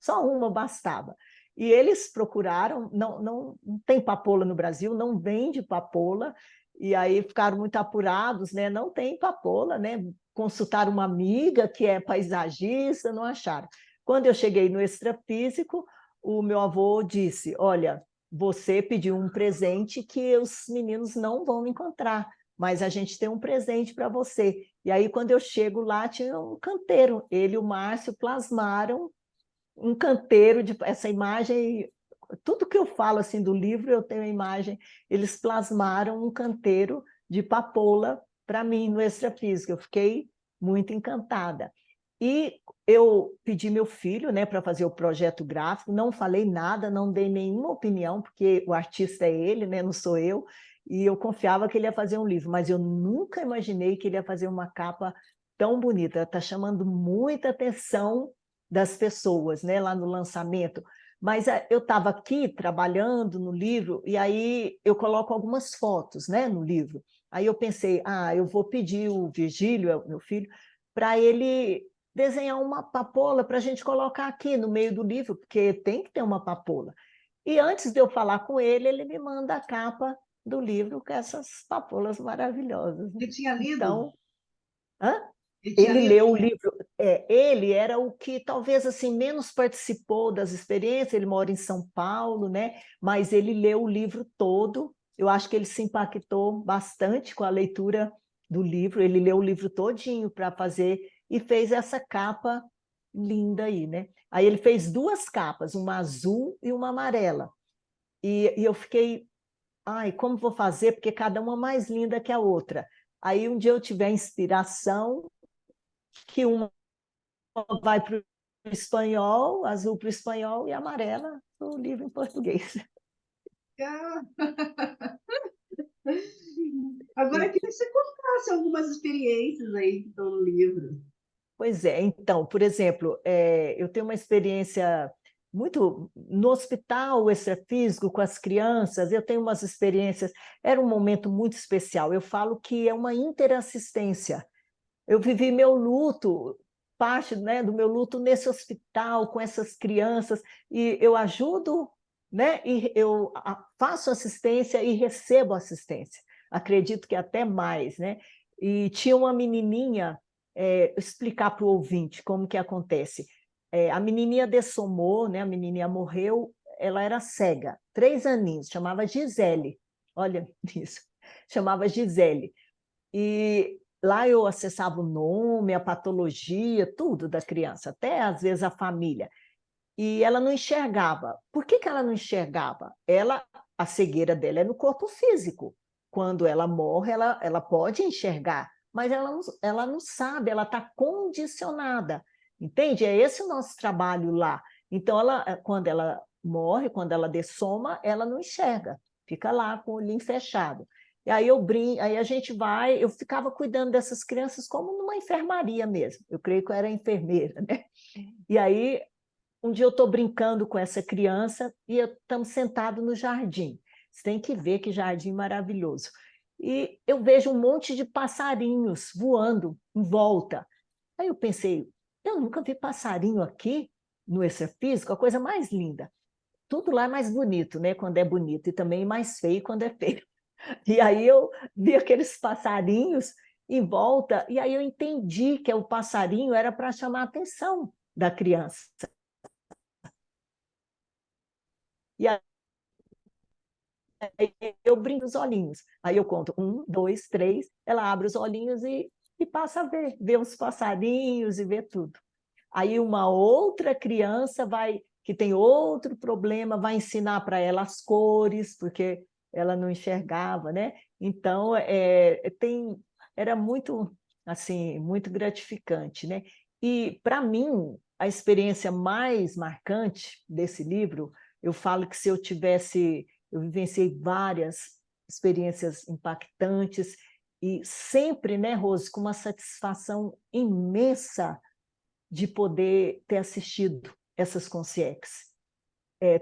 Só uma bastava. E eles procuraram, não tem papoula no Brasil, não vende papoula, e aí ficaram muito apurados, né? Não tem papoula, né? consultaram uma amiga que é paisagista, não acharam. Quando eu cheguei no extrafísico, o meu avô disse, olha, você pediu um presente que os meninos não vão encontrar, mas a gente tem um presente para você. E aí, quando eu chego lá, tinha um canteiro. Ele e o Márcio plasmaram um canteiro, essa imagem, tudo que eu falo assim do livro, eu tenho a imagem, eles plasmaram um canteiro de papoula para mim no extrafísico. Eu fiquei muito encantada. E eu pedi meu filho, né, para fazer o projeto gráfico, não falei nada, não dei nenhuma opinião, porque o artista é ele, né, não sou eu, e eu confiava que ele ia fazer um livro, mas eu nunca imaginei que ele ia fazer uma capa tão bonita. Está chamando muita atenção das pessoas, né, lá no lançamento. Mas eu estava aqui trabalhando no livro, e aí eu coloco algumas fotos, né, no livro. Aí eu pensei, eu vou pedir o Virgílio, meu filho, para ele desenhar uma papoula para a gente colocar aqui no meio do livro, porque tem que ter uma papoula. E antes de eu falar com ele, ele me manda a capa do livro com essas papoulas maravilhosas. Ele tinha lido? Então, hã? Ele tinha Ele lido? leu o livro. Ele era o que talvez assim menos participou das experiências. Ele mora em São Paulo, né? Mas ele leu o livro todo. Eu acho que ele se impactou bastante com a leitura do livro. Ele leu o livro todinho para fazer e fez essa capa linda aí, né? Aí ele fez duas capas, uma azul e uma amarela. E eu fiquei, como vou fazer? Porque cada uma é mais linda que a outra. Aí um dia eu tive a inspiração que uma vai para o espanhol, azul para o espanhol e amarela para o livro em português. Agora, eu queria que você contasse algumas experiências aí que estão no livro. Pois é, então, por exemplo, eu tenho uma experiência muito no hospital extrafísico com as crianças, eu tenho umas experiências, era um momento muito especial, eu falo que é uma interassistência. Eu vivi meu luto, parte, né, do meu luto nesse hospital, com essas crianças, e eu ajudo, né, e eu faço assistência e recebo assistência. Acredito que até mais, né? E tinha uma menininha, explicar para o ouvinte como que acontece. A menininha dessomou, né, a menininha morreu, ela era cega, 3 aninhos, chamava Gisele, olha isso, chamava Gisele. E lá eu acessava o nome, a patologia, tudo da criança, até às vezes a família. E ela não enxergava. Por que que ela não enxergava? A cegueira dela é no corpo físico. Quando ela morre, ela pode enxergar, mas ela não sabe, ela está condicionada. Entende? É esse o nosso trabalho lá. Então, quando ela morre, quando ela dessoma, ela não enxerga, fica lá com o olhinho fechado. E aí aí a gente vai, eu ficava cuidando dessas crianças como numa enfermaria mesmo. Eu creio que eu era enfermeira, né? E aí um dia eu estou brincando com essa criança e estamos sentados no jardim. Você tem que ver que jardim maravilhoso. E eu vejo um monte de passarinhos voando em volta. Aí eu pensei, eu nunca vi passarinho aqui no extrafísico, a coisa mais linda. Tudo lá é mais bonito, né? Quando é bonito, e também mais feio quando é feio. E aí eu vi aqueles passarinhos em volta, e aí eu entendi que o passarinho era para chamar a atenção da criança. E aí eu brinco os olhinhos. Aí eu conto 1, 2, 3, ela abre os olhinhos e passa a ver os passarinhos e vê tudo. Aí uma outra criança que tem outro problema, vai ensinar para ela as cores, porque ela não enxergava, né? Então, era muito, assim, muito gratificante, né? E, para mim, a experiência mais marcante desse livro, eu falo que se eu vivenciei várias experiências impactantes e sempre, né, Rose, com uma satisfação imensa de poder ter assistido essas consciex.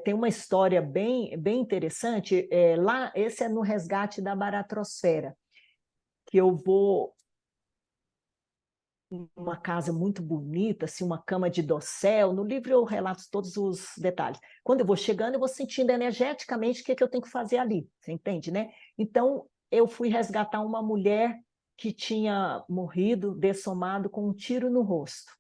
Tem uma história bem interessante, lá, esse é no resgate da baratrosfera, que eu vou numa casa muito bonita, assim, uma cama de dossel. No livro eu relato todos os detalhes. Quando eu vou chegando, eu vou sentindo energeticamente o que eu tenho que fazer ali, você entende, né? Então, eu fui resgatar uma mulher que tinha morrido dessomado com um tiro no rosto.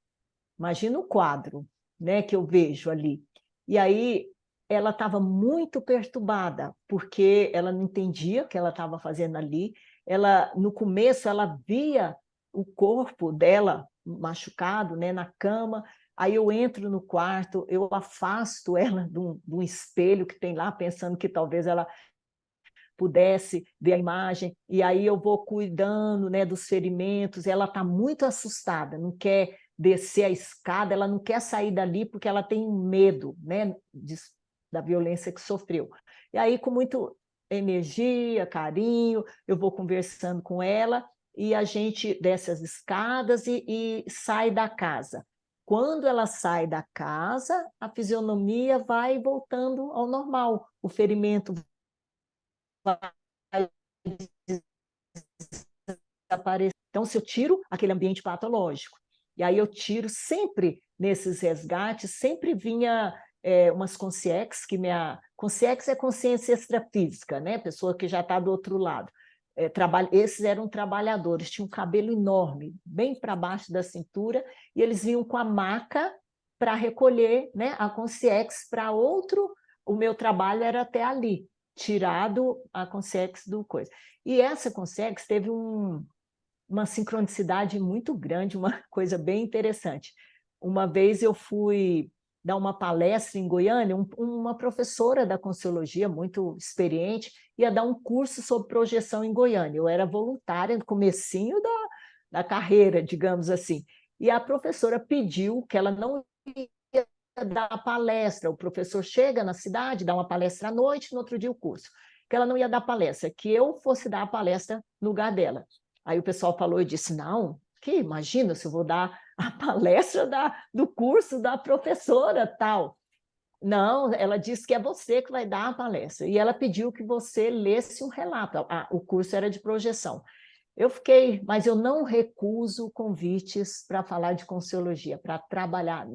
Imagina o quadro, né, que eu vejo ali. E aí ela estava muito perturbada, porque ela não entendia o que ela estava fazendo ali. Ela, no começo, ela via o corpo dela machucado, né, na cama. Aí eu entro no quarto, eu afasto ela de um espelho que tem lá, pensando que talvez ela pudesse ver a imagem, e aí eu vou cuidando, né, dos ferimentos. Ela está muito assustada, não quer descer a escada, ela não quer sair dali porque ela tem medo, né, da violência que sofreu. E aí, com muito energia, carinho, eu vou conversando com ela e a gente desce as escadas e sai da casa. Quando ela sai da casa, a fisionomia vai voltando ao normal, o ferimento vai desaparecer. Então, se eu tiro aquele ambiente patológico, e aí eu tiro sempre nesses resgates, sempre vinha umas consciex, que minha consciex é consciência extrafísica, né? Pessoa que já está do outro lado. Esses eram trabalhadores, tinham um cabelo enorme, bem para baixo da cintura, e eles vinham com a maca para recolher, né, a consciex para outro. O meu trabalho era até ali, tirado a consciex do coisa. E essa consciex teve uma sincronicidade muito grande, uma coisa bem interessante. Uma vez eu fui dar uma palestra em Goiânia, uma professora da Consciologia, muito experiente, ia dar um curso sobre projeção em Goiânia. Eu era voluntária no comecinho da carreira, digamos assim. E a professora pediu que ela não ia dar palestra. O professor chega na cidade, dá uma palestra à noite, no outro dia o curso. Que ela não ia dar palestra, que eu fosse dar a palestra no lugar dela. Aí o pessoal falou e disse, não, que imagina se eu vou dar a palestra do curso da professora tal. Não, ela disse que é você que vai dar a palestra. E ela pediu que você lesse um relato. O curso era de projeção. Eu fiquei, mas eu não recuso convites para falar de Consciologia, para trabalhar,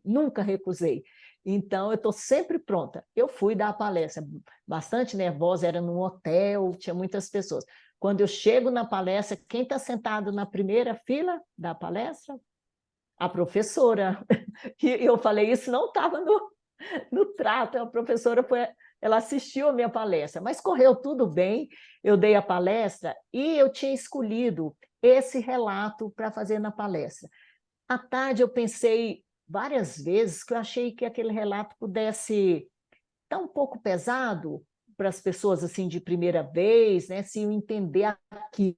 nunca recusei. Então, eu estou sempre pronta. Eu fui dar a palestra, bastante nervosa, era num hotel, tinha muitas pessoas. Quando eu chego na palestra, quem está sentado na primeira fila da palestra? A professora. E eu falei, isso não estava no trato, a professora foi, ela assistiu a minha palestra, mas correu tudo bem, eu dei a palestra e eu tinha escolhido esse relato para fazer na palestra. À tarde eu pensei várias vezes que eu achei que aquele relato pudesse estar um pouco pesado para as pessoas assim de primeira vez, né, se eu entender aquilo.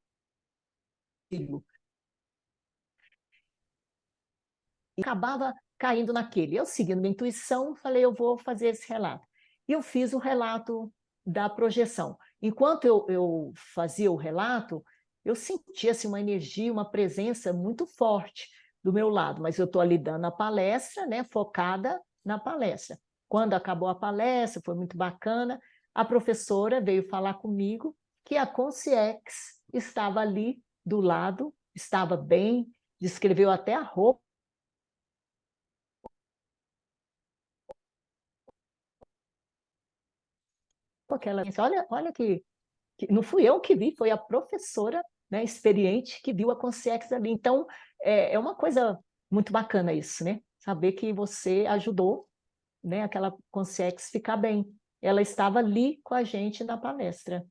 E acabava caindo naquele. Eu, seguindo minha intuição, falei, eu vou fazer esse relato. E eu fiz o relato da projeção. Enquanto eu fazia o relato, eu sentia assim, uma energia, uma presença muito forte do meu lado, mas eu estou ali dando a palestra, né, focada na palestra. Quando acabou a palestra, foi muito bacana, a professora veio falar comigo que a Consciex estava ali do lado, estava bem, descreveu até a roupa aquela. Olha que não fui eu que vi, foi a professora, né, experiente que viu a Consciex ali. Então, é uma coisa muito bacana isso, né? Saber que você ajudou, né, aquela Consciex ficar bem. Ela estava ali com a gente na palestra.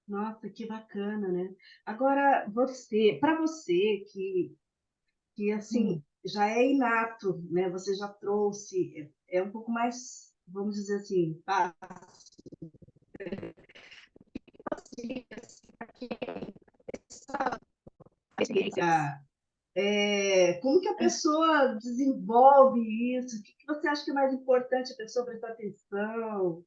Nossa, que bacana, né? Agora, para você que assim Hum. já é inato, né? Você já trouxe, é um pouco mais, vamos dizer assim, fácil. Como que a pessoa desenvolve isso? O que que você acha que é mais importante a pessoa prestar atenção?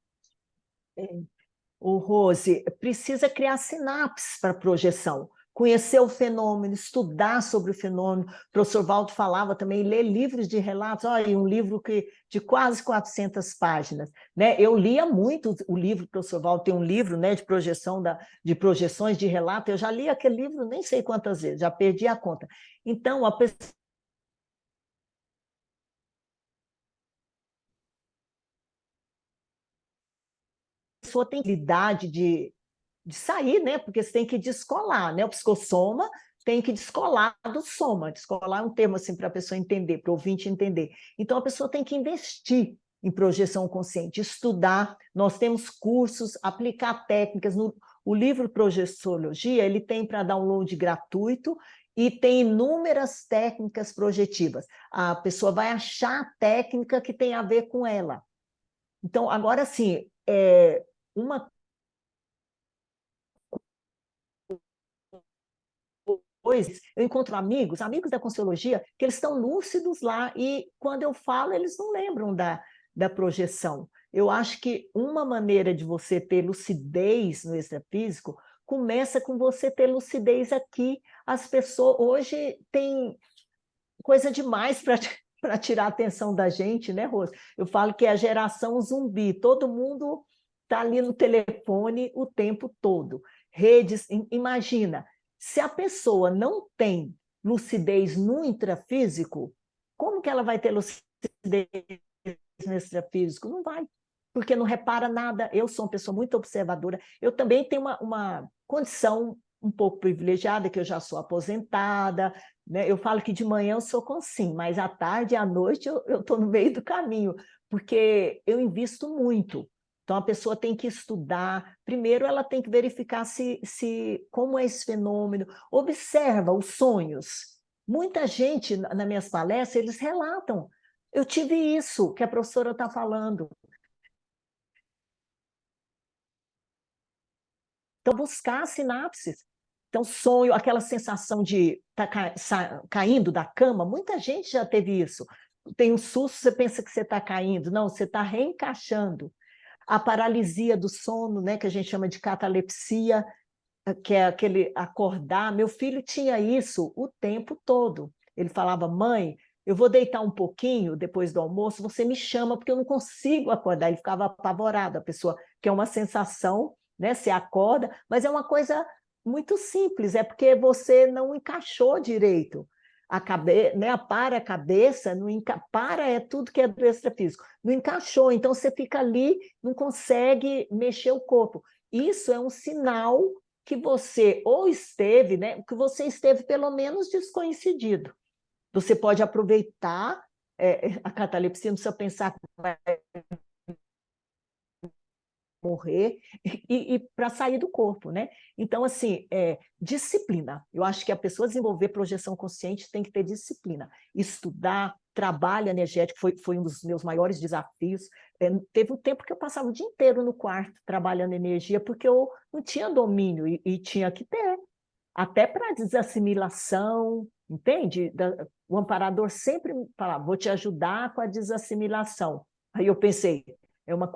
O Rose, precisa criar sinapses para projeção, conhecer o fenômeno, estudar sobre o fenômeno. O professor Valdo falava também, ler livros de relatos, olha, um livro de quase 400 páginas. Né? Eu lia muito o livro, o professor Valdo tem um livro, né, de projeção, de projeções de relato, eu já li aquele livro nem sei quantas vezes, já perdi a conta. Então, a pessoa tem habilidade de sair, né? Porque você tem que descolar, né? O psicossoma tem que descolar do soma. Descolar é um termo assim para a pessoa entender, para o ouvinte entender. Então, a pessoa tem que investir em projeção consciente, estudar. Nós temos cursos, aplicar técnicas. O livro Projeciologia, ele tem para download gratuito e tem inúmeras técnicas projetivas. A pessoa vai achar a técnica que tem a ver com ela. Então, agora sim, uma coisa, eu encontro amigos da Consciologia, que eles estão lúcidos lá, e quando eu falo, eles não lembram da projeção. Eu acho que uma maneira de você ter lucidez no extrafísico começa com você ter lucidez aqui. As pessoas hoje têm coisa demais para tirar a atenção da gente, né, Rose? Eu falo que é a geração zumbi, todo mundo está ali no telefone o tempo todo. Redes, imagina, se a pessoa não tem lucidez no intrafísico, como que ela vai ter lucidez no extrafísico? Não vai, porque não repara nada. Eu sou uma pessoa muito observadora, eu também tenho uma condição um pouco privilegiada, que eu já sou aposentada, né? Eu falo que de manhã eu sou consim, mas à tarde e à noite eu estou no meio do caminho, porque eu invisto muito. Então, a pessoa tem que estudar. Primeiro, ela tem que verificar como é esse fenômeno. Observa os sonhos. Muita gente, nas minhas palestras, eles relatam. Eu tive isso que a professora está falando. Então, buscar sinapses. Então, sonho, aquela sensação de estar caindo da cama, muita gente já teve isso. Tem um susto, você pensa que você está caindo. Não, você está reencaixando. A paralisia do sono, né, que a gente chama de catalepsia, que é aquele acordar. Meu filho tinha isso o tempo todo. Ele falava, mãe, eu vou deitar um pouquinho depois do almoço, você me chama, porque eu não consigo acordar. Ele ficava apavorado, a pessoa, que é uma sensação, né? Você acorda, mas é uma coisa muito simples, é porque você não encaixou direito. A cabeça, né? Para a cabeça, não para é tudo que é do extrafísico. Não encaixou, então você fica ali, não consegue mexer o corpo. Isso é um sinal que você ou esteve, né? Que você esteve pelo menos desconhecido. Você pode aproveitar a catalepsia, não precisa pensar que vai morrer, e para sair do corpo, né? Então, assim, disciplina. Eu acho que a pessoa desenvolver projeção consciente tem que ter disciplina. Estudar, trabalho energético foi um dos meus maiores desafios. Teve um tempo que eu passava o dia inteiro no quarto trabalhando energia, porque eu não tinha domínio, e tinha que ter. Até para desassimilação, entende? O amparador sempre falava, vou te ajudar com a desassimilação. Aí eu pensei, é uma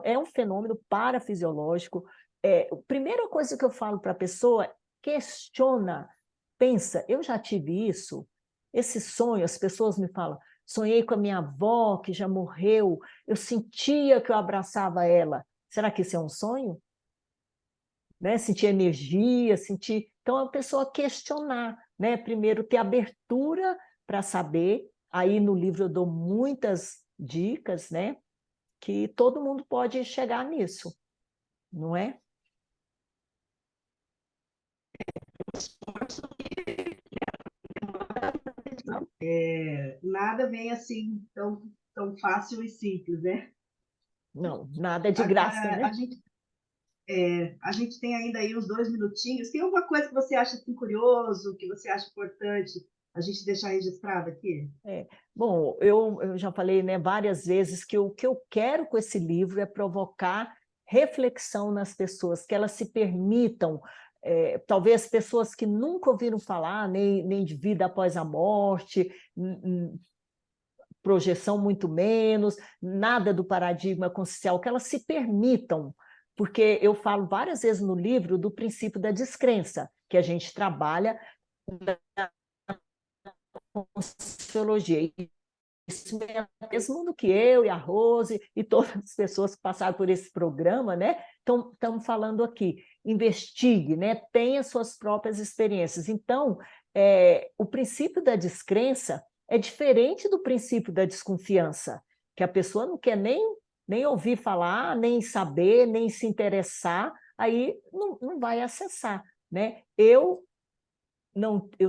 é um fenômeno parafisiológico. A primeira coisa que eu falo para a pessoa, questiona, pensa, eu já tive isso? Esse sonho, as pessoas me falam, sonhei com a minha avó que já morreu, eu sentia que eu abraçava ela. Será que isso é um sonho? Né? Sentir energia, sentir... Então, a pessoa questionar, né? Primeiro, ter abertura para saber. Aí, no livro, eu dou muitas dicas, né? Que todo mundo pode chegar nisso, não é? Nada vem assim tão fácil e simples, né? Não, nada é de graça, Agora, né? a gente tem ainda aí uns 2 minutinhos. Tem alguma coisa que você acha assim, curioso, que você acha importante a gente deixar registrado aqui? Bom, eu já falei, né, várias vezes que o que eu quero com esse livro é provocar reflexão nas pessoas, que elas se permitam, talvez pessoas que nunca ouviram falar, nem de vida após a morte, projeção muito menos, nada do paradigma consciencial, que elas se permitam, porque eu falo várias vezes no livro do princípio da descrença, que a gente trabalha na Conscienciologia. Isso mesmo do que eu e a Rose e todas as pessoas que passaram por esse programa, né? Então, estamos falando aqui, investigue, né? Tenha suas próprias experiências. Então, o princípio da descrença é diferente do princípio da desconfiança, que a pessoa não quer nem nem ouvir falar, nem saber, nem se interessar, aí não vai acessar, né? Eu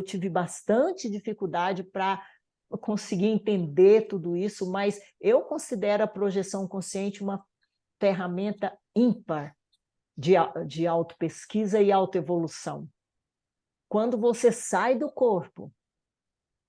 tive bastante dificuldade para conseguir entender tudo isso, mas eu considero a projeção consciente uma ferramenta ímpar de autopesquisa e autoevolução. Quando você sai do corpo,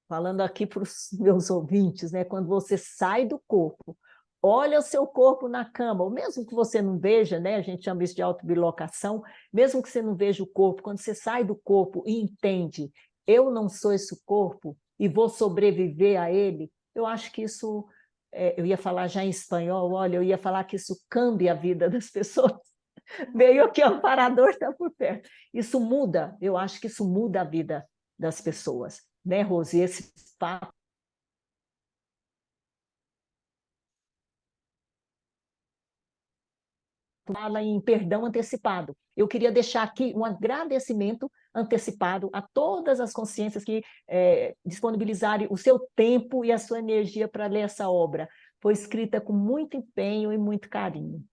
falando aqui para os meus ouvintes, né? Quando você sai do corpo, olha o seu corpo na cama, ou mesmo que você não veja, né? A gente chama isso de autobilocação, mesmo que você não veja o corpo, quando você sai do corpo e entende, eu não sou esse corpo e vou sobreviver a ele, eu acho que isso, eu ia falar já em espanhol, olha, eu ia falar que isso cambia a vida das pessoas. Meio aqui, o amparador está por perto. Isso muda, eu acho que isso muda a vida das pessoas, né, Rose? Esse papo fala em perdão antecipado. Eu queria deixar aqui um agradecimento antecipado a todas as consciências que disponibilizarem o seu tempo e a sua energia para ler essa obra. Foi escrita com muito empenho e muito carinho.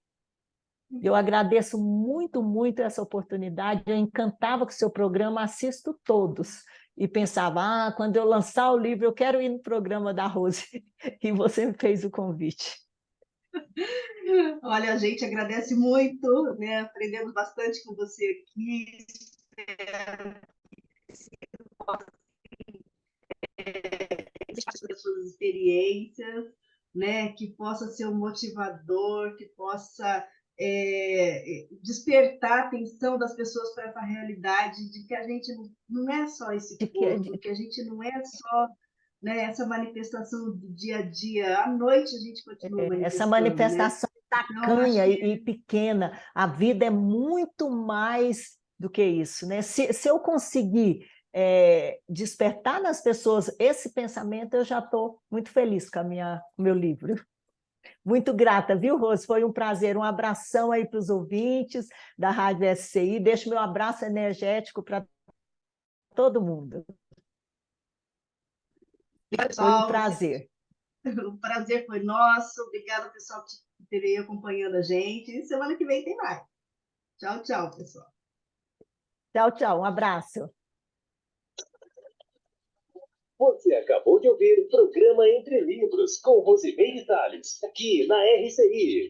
Eu agradeço muito, muito essa oportunidade. Eu encantava com o seu programa, assisto todos. E pensava, quando eu lançar o livro, eu quero ir no programa da Rose. E você me fez o convite. Olha, a gente agradece muito, né? Aprendemos bastante com você aqui. Das suas experiências, né? Que possa ser um motivador, que possa despertar a atenção das pessoas para essa realidade de que a gente não é só esse corpo, que a gente não é só, né, essa manifestação do dia a dia. À noite a gente continua manifestando. Essa manifestação tacanha e pequena. A vida é muito mais do que isso, né? Se eu conseguir despertar nas pessoas esse pensamento, eu já estou muito feliz com o meu livro. Muito grata, viu, Rose? Foi um prazer. Um abração aí para os ouvintes da Rádio SCI. Deixo meu abraço energético para todo mundo. Foi um prazer. O prazer foi nosso. Obrigada, pessoal, que terem acompanhando a gente. E semana que vem tem mais. Tchau, tchau, pessoal. Tchau, tchau. Um abraço. Você acabou de ouvir o programa Entre Livros, com Rosimeire Salles, aqui na RCI.